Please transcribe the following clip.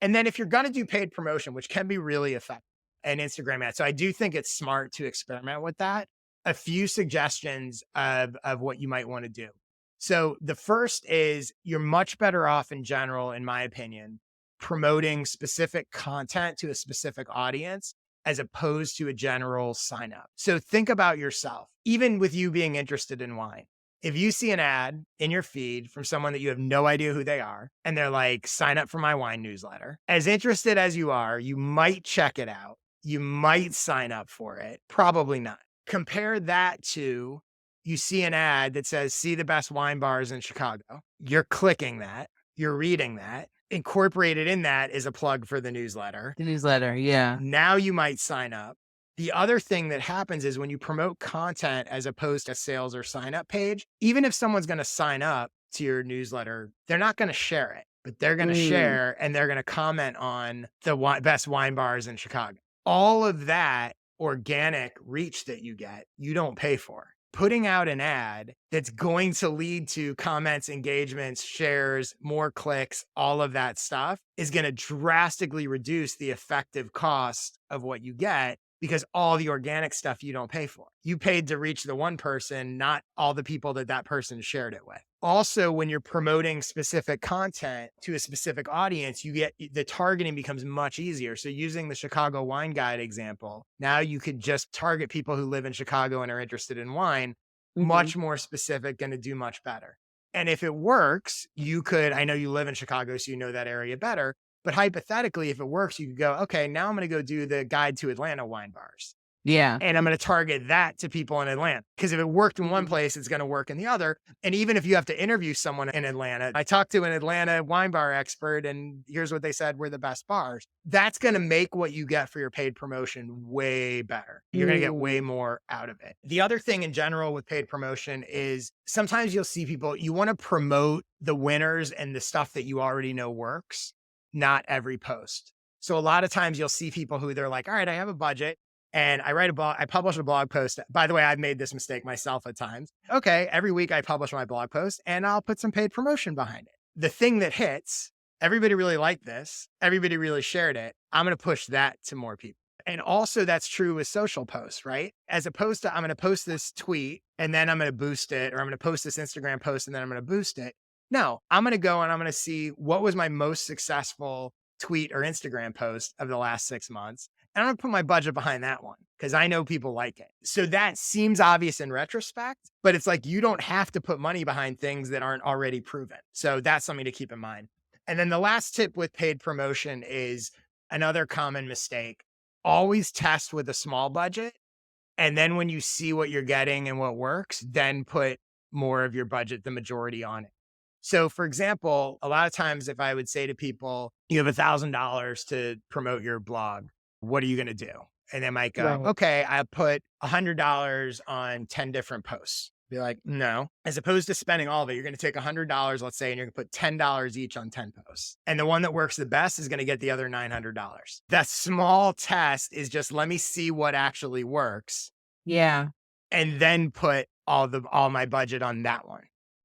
And then if you're going to do paid promotion, which can be really effective, an Instagram ad. So I do think it's smart to experiment with that. A few suggestions of what you might want to do. So the first is you're much better off in general, in my opinion, promoting specific content to a specific audience as opposed to a general sign up. So think about yourself, even with you being interested in wine. If you see an ad in your feed from someone that you have no idea who they are, and they're like, sign up for my wine newsletter, as interested as you are, you might check it out. You might sign up for it. Probably not. Compare that to you see an ad that says, see the best wine bars in Chicago. You're clicking that. You're reading that. Incorporated in that is a plug for the newsletter. The newsletter, yeah. Now you might sign up. The other thing that happens is when you promote content as opposed to sales or sign up page, even if someone's going to sign up to your newsletter, they're not going to share it, but they're going to Mm. share and they're going to comment on the best wine bars in Chicago. All of that organic reach that you get, you don't pay for. Putting out an ad that's going to lead to comments, engagements, shares, more clicks, all of that stuff is going to drastically reduce the effective cost of what you get because all the organic stuff you don't pay for. You paid to reach the one person, not all the people that that person shared it with. Also, when you're promoting specific content to a specific audience, you get the targeting becomes much easier. So using the Chicago Wine Guide example, now you could just target people who live in Chicago and are interested in wine, Mhm. much more specific, going to do much better. And if it works, you could, I know you live in Chicago, so you know that area better. But hypothetically, if it works, you could go, okay, now I'm going to go do the guide to Atlanta wine bars. Yeah. And I'm going to target that to people in Atlanta. Because if it worked in one Mhm. place, it's going to work in the other. And even if you have to interview someone in Atlanta, I talked to an Atlanta wine bar expert, and here's what they said were the best bars. That's going to make what you get for your paid promotion way better. You're going to get way Mm. more out of it. The other thing in general with paid promotion is sometimes you'll see people, you want to promote the winners and the stuff that you already know works, not every post. So a lot of times you'll see people who they're like, all right, I have a budget. And I write a blog, I publish a blog post. By the way, I've made this mistake myself at times. Okay, every week I publish my blog post and I'll put some paid promotion behind it. The thing that hits, everybody really liked this, everybody really shared it. I'm going to push that to more people. And also that's true with social posts, right? As opposed to I'm going to post this tweet and then I'm going to boost it, or I'm going to post this Instagram post and then I'm going to boost it. No, I'm going to go and I'm going to see what was my most successful tweet or Instagram post of the last 6 months. And I'm gonna put my budget behind that one because I know people like it. So that seems obvious in retrospect, but it's like you don't have to put money behind things that aren't already proven. So that's something to keep in mind. And then the last tip with paid promotion is another common mistake. Always test with a small budget. And then when you see what you're getting and what works, then put more of your budget, the majority on it. So, for example, a lot of times if I would say to people, you have $1,000 to promote your blog, what are you going to do? And they might go, Right. okay, I put $100 on 10 different posts. Be like, no, as opposed to spending all of it, you're going to take $100, let's say, and you're going to put $10 each on 10 posts. And the one that works the best is going to get the other $900. That small test is just, let me see what actually works Yeah. and then put all my budget on that one.